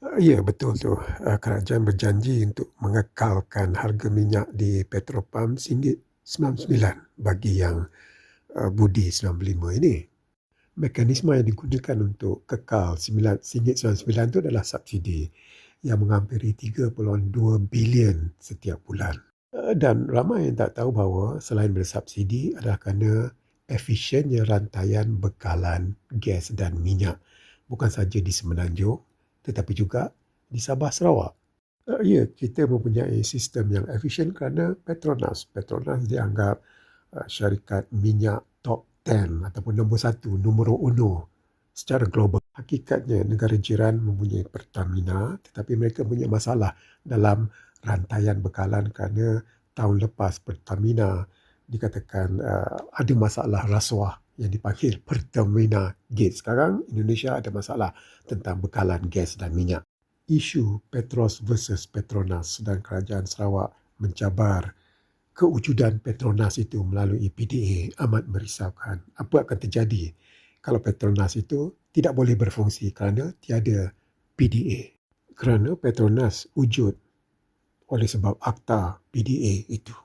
Ya, betul tu. Kerajaan berjanji untuk mengekalkan harga minyak di Petropam RM1.99 bagi yang budi 95 ini. Mekanisme yang digunakan untuk kekal RM9.99 itu adalah subsidi yang menghampiri 3.2 bilion setiap bulan. Dan ramai yang tak tahu bahawa selain bersubsidi adalah kerana efisiennya rantaian bekalan gas dan minyak bukan saja di Semenanjung tetapi juga di Sabah Sarawak. Ya, kita mempunyai sistem yang efisien kerana Petronas. Petronas dianggap syarikat minyak top 10 ataupun nombor 1, nombor 1 secara global. Hakikatnya negara jiran mempunyai Pertamina tetapi mereka punya masalah dalam rantaian bekalan kerana tahun lepas Pertamina dikatakan ada masalah rasuah yang dipanggil Pertamina Gate. Sekarang Indonesia ada masalah tentang bekalan gas dan minyak. Isu Petros versus Petronas dan Kerajaan Sarawak mencabar kewujudan Petronas itu melalui PDA amat merisaukan. Apa akan terjadi kalau Petronas itu tidak boleh berfungsi kerana tiada PDA? Kerana Petronas wujud oleh sebab akta PDA itu.